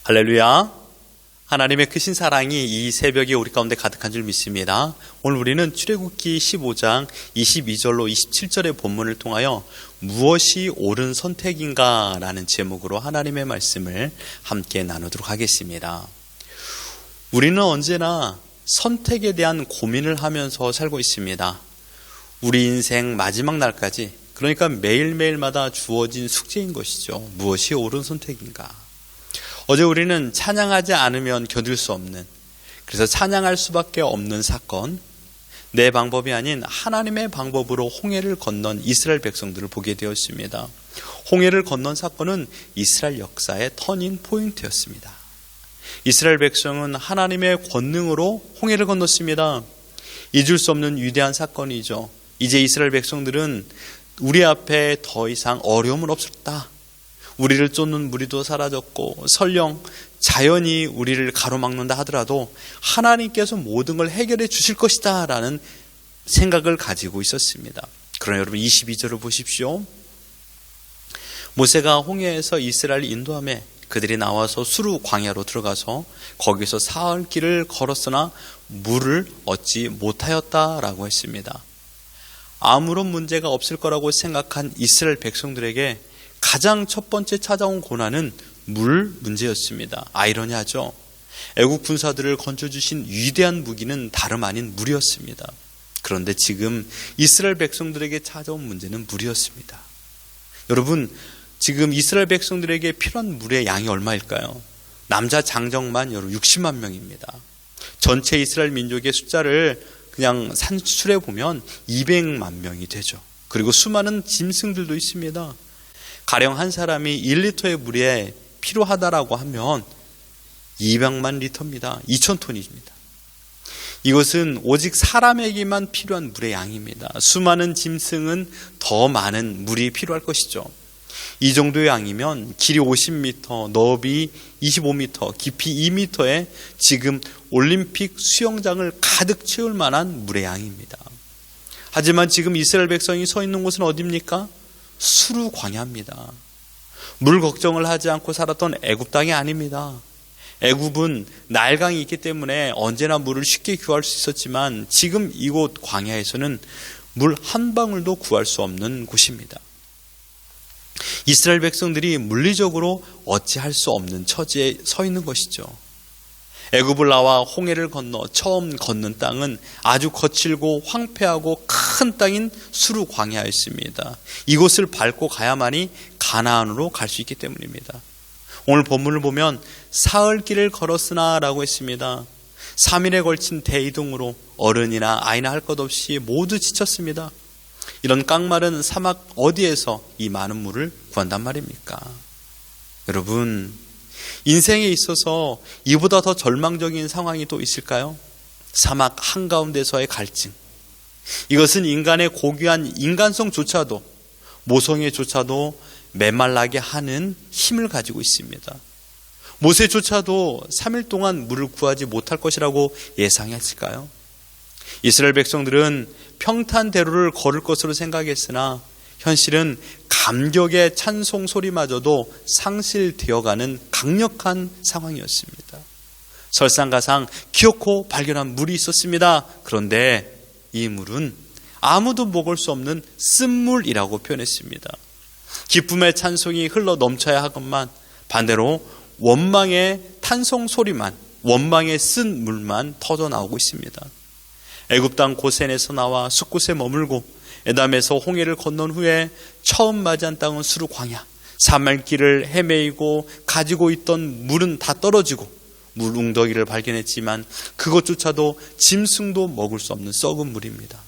할렐루야. 하나님의 크신 사랑이 이 새벽에 우리 가운데 가득한 줄 믿습니다. 오늘 우리는 출애굽기 15장 22절로 27절의 본문을 통하여 무엇이 옳은 선택인가 라는 제목으로 하나님의 말씀을 함께 나누도록 하겠습니다. 우리는 언제나 선택에 대한 고민을 하면서 살고 있습니다. 우리 인생 마지막 날까지, 그러니까 매일매일마다 주어진 숙제인 것이죠. 무엇이 옳은 선택인가? 어제 우리는 찬양하지 않으면 견딜 수 없는, 그래서 찬양할 수밖에 없는 사건, 내 방법이 아닌 하나님의 방법으로 홍해를 건넌 이스라엘 백성들을 보게 되었습니다. 홍해를 건넌 사건은 이스라엘 역사의 터닝 포인트였습니다. 이스라엘 백성은 하나님의 권능으로 홍해를 건넜습니다. 잊을 수 없는 위대한 사건이죠. 이제 이스라엘 백성들은 우리 앞에 더 이상 어려움은 없었다. 우리를 쫓는 무리도 사라졌고 설령 자연이 우리를 가로막는다 하더라도 하나님께서 모든 걸 해결해 주실 것이다 라는 생각을 가지고 있었습니다. 그러나 여러분 22절을 보십시오. 모세가 홍해에서 이스라엘 인도함에 그들이 나와서 수르 광야로 들어가서 거기서 사흘 길을 걸었으나 물을 얻지 못하였다라고 했습니다. 아무런 문제가 없을 거라고 생각한 이스라엘 백성들에게 가장 첫 번째 찾아온 고난은 물 문제였습니다. 아이러니하죠. 애국 군사들을 건져주신 위대한 무기는 다름 아닌 물이었습니다. 그런데 지금 이스라엘 백성들에게 찾아온 문제는 물이었습니다. 여러분, 지금 이스라엘 백성들에게 필요한 물의 양이 얼마일까요? 남자 장정만 60만 명입니다. 전체 이스라엘 민족의 숫자를 그냥 산출해 보면 200만 명이 되죠. 그리고 수많은 짐승들도 있습니다. 가령 한 사람이 1리터의 물에 필요하다라고 하면 200만 리터입니다. 2000톤입니다. 이것은 오직 사람에게만 필요한 물의 양입니다. 수많은 짐승은 더 많은 물이 필요할 것이죠. 이 정도의 양이면 길이 50m, 너비 25m, 깊이 2m의 지금 올림픽 수영장을 가득 채울 만한 물의 양입니다. 하지만 지금 이스라엘 백성이 서 있는 곳은 어디입니까? 수르 광야입니다. 물 걱정을 하지 않고 살았던 애굽 땅이 아닙니다. 애굽은 나일강이 있기 때문에 언제나 물을 쉽게 구할 수 있었지만 지금 이곳 광야에서는 물 한 방울도 구할 수 없는 곳입니다. 이스라엘 백성들이 물리적으로 어찌할 수 없는 처지에 서 있는 것이죠. 애굽을 나와 홍해를 건너 처음 걷는 땅은 아주 거칠고 황폐하고 큰 땅인 수르 광야였습니다. 이곳을 밟고 가야만이 가나안으로 갈 수 있기 때문입니다. 오늘 본문을 보면 사흘 길을 걸었으나 라고 했습니다. 3일에 걸친 대이동으로 어른이나 아이나 할 것 없이 모두 지쳤습니다. 이런 깡마른 사막 어디에서 이 많은 물을 구한단 말입니까? 여러분, 인생에 있어서 이보다 더 절망적인 상황이 또 있을까요? 사막 한가운데서의 갈증. 이것은 인간의 고귀한 인간성조차도, 모성애조차도 메말라게 하는 힘을 가지고 있습니다. 모세조차도 3일 동안 물을 구하지 못할 것이라고 예상했을까요? 이스라엘 백성들은 평탄대로를 걸을 것으로 생각했으나 현실은 감격의 찬송 소리마저도 상실되어가는 강력한 상황이었습니다. 설상가상 기어코 발견한 물이 있었습니다. 그런데 이 물은 아무도 먹을 수 없는 쓴물이라고 표현했습니다. 기쁨의 찬송이 흘러 넘쳐야 하건만 반대로 원망의 탄송 소리만, 원망의 쓴 물만 터져 나오고 있습니다. 애굽 땅 고센에서 나와 숫곳에 머물고 에담에서 홍해를 건넌 후에 처음 맞이한 땅은 수르 광야. 사말길을 헤매이고 가지고 있던 물은 다 떨어지고 물 웅덩이를 발견했지만 그것조차도 짐승도 먹을 수 없는 썩은 물입니다.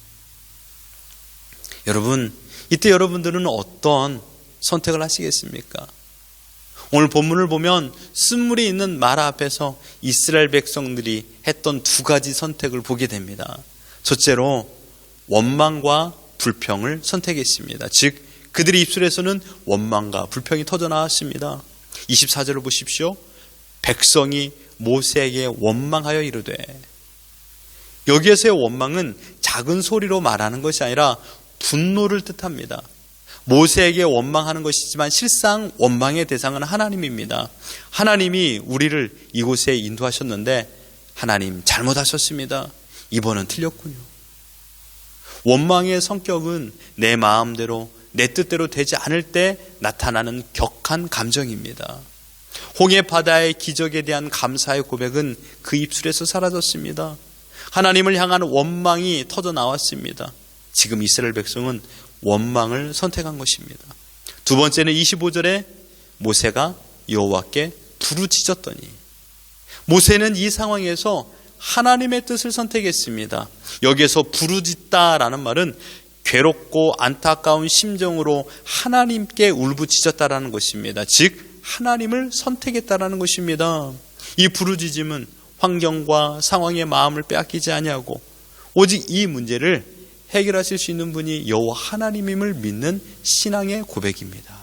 여러분, 이때 여러분들은 어떤 선택을 하시겠습니까? 오늘 본문을 보면 쓴물이 있는 마라 앞에서 이스라엘 백성들이 했던 두 가지 선택을 보게 됩니다. 첫째로 원망과 불평을 선택했습니다. 즉 그들의 입술에서는 원망과 불평이 터져 나왔습니다. 24절을 보십시오. 백성이 모세에게 원망하여 이르되, 여기에서의 원망은 작은 소리로 말하는 것이 아니라 분노를 뜻합니다. 모세에게 원망하는 것이지만 실상 원망의 대상은 하나님입니다. 하나님이 우리를 이곳에 인도하셨는데 하나님 잘못하셨습니다. 이번은 틀렸군요. 원망의 성격은 내 마음대로 내 뜻대로 되지 않을 때 나타나는 격한 감정입니다. 홍해 바다의 기적에 대한 감사의 고백은 그 입술에서 사라졌습니다. 하나님을 향한 원망이 터져 나왔습니다. 지금 이스라엘 백성은 원망을 선택한 것입니다. 두 번째는 25절에 모세가 여호와께 부르짖었더니, 모세는 이 상황에서 하나님의 뜻을 선택했습니다. 여기에서 부르짖다라는 말은 괴롭고 안타까운 심정으로 하나님께 울부짖었다라는 것입니다. 즉 하나님을 선택했다라는 것입니다. 이 부르짖음은 환경과 상황의 마음을 빼앗기지 아니하고 오직 이 문제를 해결하실 수 있는 분이 여호와 하나님임을 믿는 신앙의 고백입니다.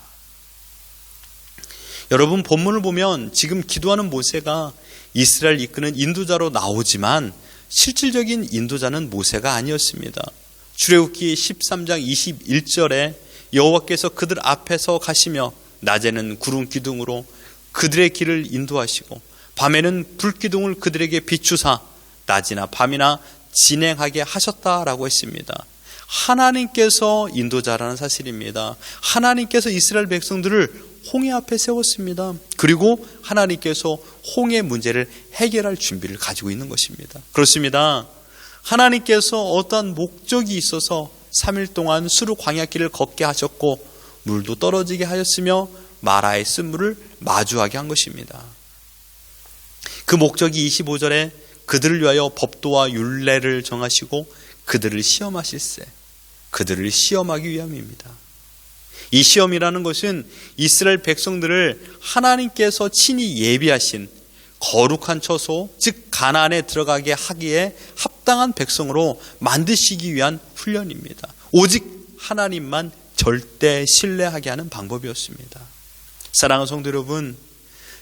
여러분, 본문을 보면 지금 기도하는 모세가 이스라엘 이끄는 인도자로 나오지만 실질적인 인도자는 모세가 아니었습니다. 출애굽기 13장 21절에 여호와께서 그들 앞에서 가시며 낮에는 구름 기둥으로 그들의 길을 인도하시고 밤에는 불기둥을 그들에게 비추사 낮이나 밤이나 진행하게 하셨다라고 했습니다. 하나님께서 인도자라는 사실입니다. 하나님께서 이스라엘 백성들을 홍해 앞에 세웠습니다. 그리고 하나님께서 홍해 문제를 해결할 준비를 가지고 있는 것입니다. 그렇습니다. 하나님께서 어떠한 목적이 있어서 3일 동안 수르 광야길을 걷게 하셨고 물도 떨어지게 하였으며 마라의 쓴물을 마주하게 한 것입니다. 그 목적이 25절에 그들을 위하여 법도와 율례를 정하시고 그들을 시험하실세, 그들을 시험하기 위함입니다. 이 시험이라는 것은 이스라엘 백성들을 하나님께서 친히 예비하신 거룩한 처소, 즉 가나안에 들어가게 하기에 합당한 백성으로 만드시기 위한 훈련입니다. 오직 하나님만 절대 신뢰하게 하는 방법이었습니다. 사랑하는 성도 여러분,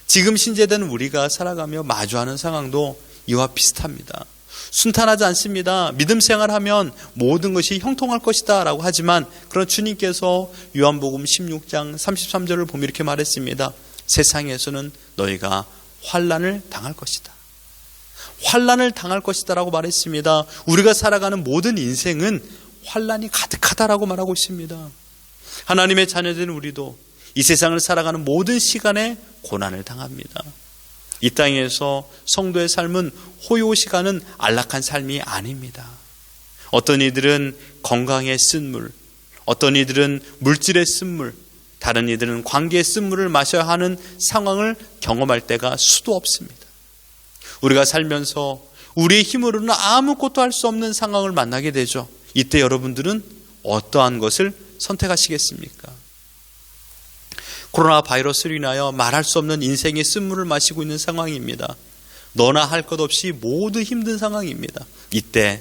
지금 신재된 우리가 살아가며 마주하는 상황도 이와 비슷합니다. 순탄하지 않습니다. 믿음 생활하면 모든 것이 형통할 것이다 라고 하지만, 그런 주님께서 요한복음 16장 33절을 보면 이렇게 말했습니다. 세상에서는 너희가 환난을 당할 것이다. 환난을 당할 것이다 라고 말했습니다. 우리가 살아가는 모든 인생은 환난이 가득하다라고 말하고 있습니다. 하나님의 자녀된 우리도 이 세상을 살아가는 모든 시간에 고난을 당합니다. 이 땅에서 성도의 삶은 호요시가는 안락한 삶이 아닙니다. 어떤 이들은 건강에 쓴 물, 어떤 이들은 물질에 쓴 물, 다른 이들은 관계에 쓴 물을 마셔야 하는 상황을 경험할 때가 수도 없습니다. 우리가 살면서 우리의 힘으로는 아무것도 할 수 없는 상황을 만나게 되죠. 이때 여러분들은 어떠한 것을 선택하시겠습니까? 코로나 바이러스로 인하여 말할 수 없는 인생의 쓴물을 마시고 있는 상황입니다. 너나 할 것 없이 모두 힘든 상황입니다. 이때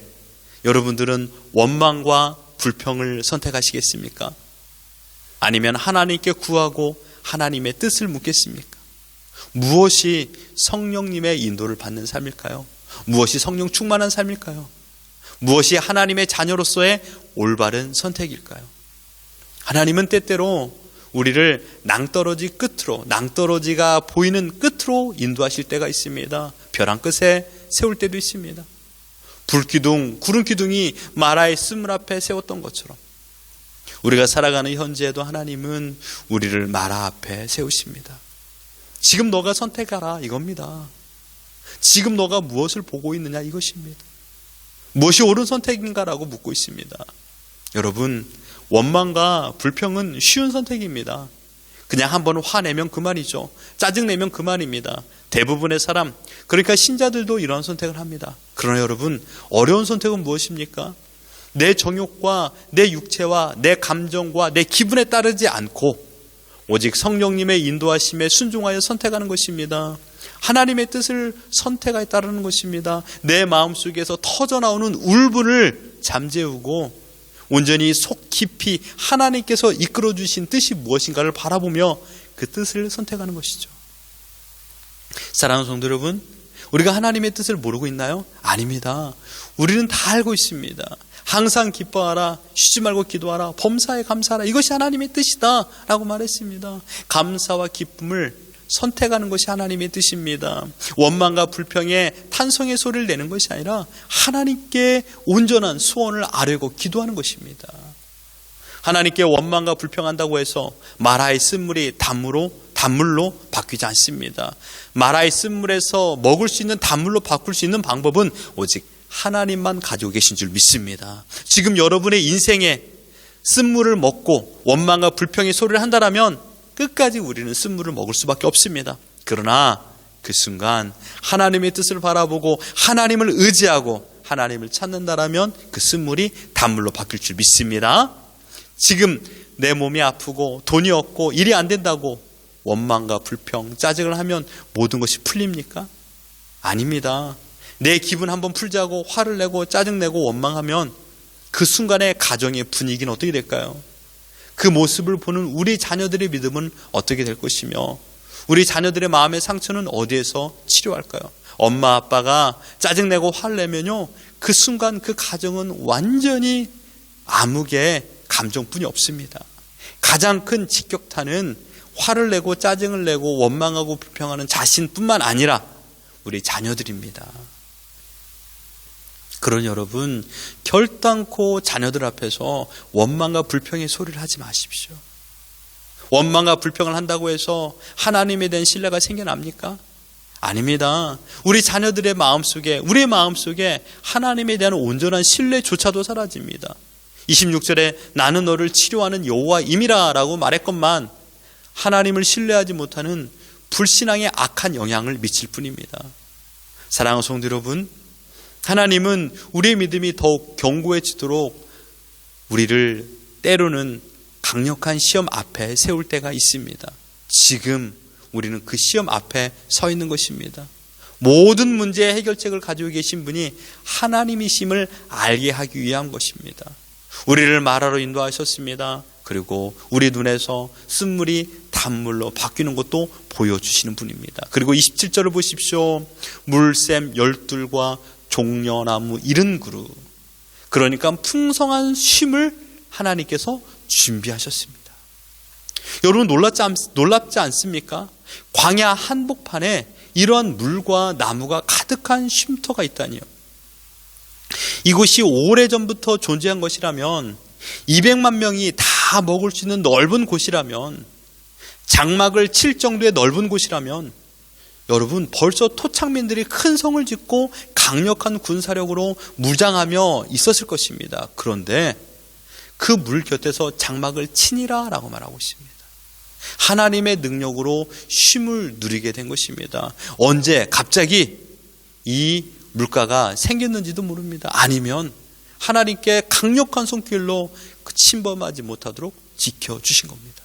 여러분들은 원망과 불평을 선택하시겠습니까? 아니면 하나님께 구하고 하나님의 뜻을 묻겠습니까? 무엇이 성령님의 인도를 받는 삶일까요? 무엇이 성령 충만한 삶일까요? 무엇이 하나님의 자녀로서의 올바른 선택일까요? 하나님은 때때로 우리를 낭떠러지 끝으로, 낭떠러지가 보이는 끝으로 인도하실 때가 있습니다. 벼랑 끝에 세울 때도 있습니다. 불기둥, 구름기둥이 마라의 쓴물 앞에 세웠던 것처럼 우리가 살아가는 현재에도 하나님은 우리를 마라 앞에 세우십니다. 지금 너가 선택하라 이겁니다. 지금 너가 무엇을 보고 있느냐 이것입니다. 무엇이 옳은 선택인가라고 묻고 있습니다. 여러분, 원망과 불평은 쉬운 선택입니다. 그냥 한번 화내면 그만이죠. 짜증내면 그만입니다. 대부분의 사람, 그러니까 신자들도 이런 선택을 합니다. 그러나 여러분, 어려운 선택은 무엇입니까? 내 정욕과 내 육체와 내 감정과 내 기분에 따르지 않고 오직 성령님의 인도하심에 순종하여 선택하는 것입니다. 하나님의 뜻을 선택하여 따르는 것입니다. 내 마음속에서 터져나오는 울분을 잠재우고 온전히 속 깊이 하나님께서 이끌어 주신 뜻이 무엇인가를 바라보며 그 뜻을 선택하는 것이죠. 사랑하는 성도 여러분, 우리가 하나님의 뜻을 모르고 있나요? 아닙니다. 우리는 다 알고 있습니다. 항상 기뻐하라, 쉬지 말고 기도하라, 범사에 감사하라, 이것이 하나님의 뜻이다 라고 말했습니다. 감사와 기쁨을 선택하는 것이 하나님의 뜻입니다. 원망과 불평에 탄성의 소리를 내는 것이 아니라 하나님께 온전한 소원을 아뢰고 기도하는 것입니다. 하나님께 원망과 불평한다고 해서 마라의 쓴물이 단물로 바뀌지 않습니다. 마라의 쓴물에서 먹을 수 있는 단물로 바꿀 수 있는 방법은 오직 하나님만 가지고 계신 줄 믿습니다. 지금 여러분의 인생에 쓴물을 먹고 원망과 불평의 소리를 한다면 끝까지 우리는 쓴물을 먹을 수밖에 없습니다. 그러나 그 순간 하나님의 뜻을 바라보고 하나님을 의지하고 하나님을 찾는다라면 그 쓴물이 단물로 바뀔 줄 믿습니다. 지금 내 몸이 아프고 돈이 없고 일이 안 된다고 원망과 불평, 짜증을 하면 모든 것이 풀립니까? 아닙니다. 내 기분 한번 풀자고 화를 내고 짜증내고 원망하면 그 순간의 가정의 분위기는 어떻게 될까요? 그 모습을 보는 우리 자녀들의 믿음은 어떻게 될 것이며 우리 자녀들의 마음의 상처는 어디에서 치료할까요? 엄마 아빠가 짜증내고 화를 내면요, 그 순간 그 가정은 완전히 암흑의 감정뿐이 없습니다. 가장 큰 직격탄은 화를 내고 짜증을 내고 원망하고 불평하는 자신뿐만 아니라 우리 자녀들입니다. 그런 여러분, 결단코 자녀들 앞에서 원망과 불평의 소리를 하지 마십시오. 원망과 불평을 한다고 해서 하나님에 대한 신뢰가 생겨납니까? 아닙니다. 우리 자녀들의 마음속에, 우리의 마음속에 하나님에 대한 온전한 신뢰조차도 사라집니다. 26절에 나는 너를 치료하는 여호와임이라 라고 말했건만 하나님을 신뢰하지 못하는 불신앙의 악한 영향을 미칠 뿐입니다. 사랑하는 성도 여러분, 하나님은 우리의 믿음이 더욱 견고해지도록 우리를 때로는 강력한 시험 앞에 세울 때가 있습니다. 지금 우리는 그 시험 앞에 서 있는 것입니다. 모든 문제의 해결책을 가지고 계신 분이 하나님이심을 알게 하기 위한 것입니다. 우리를 마라로 인도하셨습니다. 그리고 우리 눈에서 쓴물이 단물로 바뀌는 것도 보여주시는 분입니다. 그리고 27절을 보십시오. 물샘 열둘과 종려나무 70그루, 그러니까 풍성한 쉼을 하나님께서 준비하셨습니다. 여러분 놀랍지 않습니까? 광야 한복판에 이러한 물과 나무가 가득한 쉼터가 있다니요. 이곳이 오래전부터 존재한 것이라면, 200만 명이 다 먹을 수 있는 넓은 곳이라면, 장막을 칠 정도의 넓은 곳이라면 여러분 벌써 토착민들이 큰 성을 짓고 강력한 군사력으로 무장하며 있었을 것입니다. 그런데 그 물 곁에서 장막을 치니라 라고 말하고 있습니다. 하나님의 능력으로 쉼을 누리게 된 것입니다. 언제 갑자기 이 물가가 생겼는지도 모릅니다. 아니면 하나님께 강력한 손길로 그 침범하지 못하도록 지켜주신 겁니다.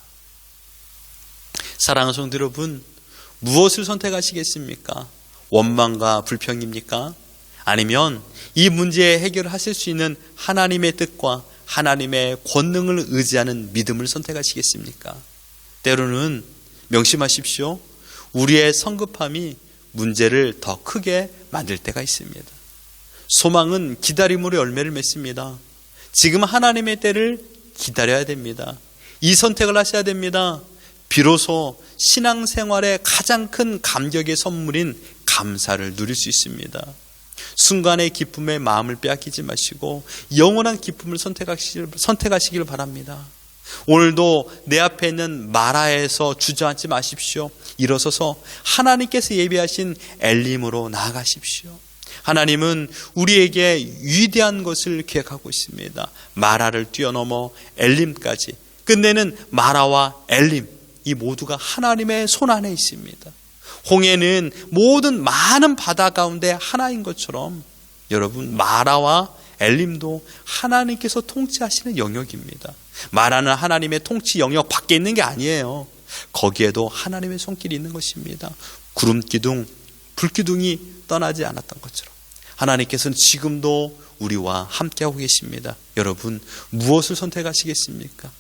사랑하는 성도 여러분, 무엇을 선택하시겠습니까? 원망과 불평입니까? 아니면 이 문제에 해결하실 수 있는 하나님의 뜻과 하나님의 권능을 의지하는 믿음을 선택하시겠습니까? 때로는 명심하십시오. 우리의 성급함이 문제를 더 크게 만들 때가 있습니다. 소망은 기다림으로 열매를 맺습니다. 지금 하나님의 때를 기다려야 됩니다. 이 선택을 하셔야 됩니다. 비로소 신앙생활의 가장 큰 감격의 선물인 감사를 누릴 수 있습니다. 순간의 기쁨에 마음을 빼앗기지 마시고 영원한 기쁨을 선택하시길 바랍니다. 오늘도 내 앞에 있는 마라에서 주저앉지 마십시오. 일어서서 하나님께서 예비하신 엘림으로 나아가십시오. 하나님은 우리에게 위대한 것을 계획하고 있습니다. 마라를 뛰어넘어 엘림까지 끝내는 마라와 엘림, 이 모두가 하나님의 손 안에 있습니다. 홍해는 모든 많은 바다 가운데 하나인 것처럼 여러분 마라와 엘림도 하나님께서 통치하시는 영역입니다. 마라는 하나님의 통치 영역 밖에 있는 게 아니에요. 거기에도 하나님의 손길이 있는 것입니다. 구름기둥, 불기둥이 떠나지 않았던 것처럼 하나님께서는 지금도 우리와 함께하고 계십니다. 여러분 무엇을 선택하시겠습니까?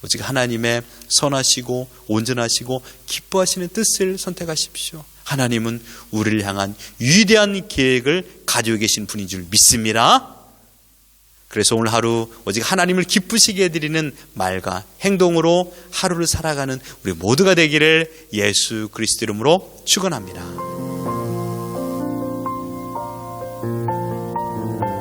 오직 하나님의 선하시고 온전하시고 기뻐하시는 뜻을 선택하십시오. 하나님은 우리를 향한 위대한 계획을 가지고 계신 분인 줄 믿습니다. 그래서 오늘 하루 오직 하나님을 기쁘시게 해드리는 말과 행동으로 하루를 살아가는 우리 모두가 되기를 예수 그리스도 이름으로 축원합니다.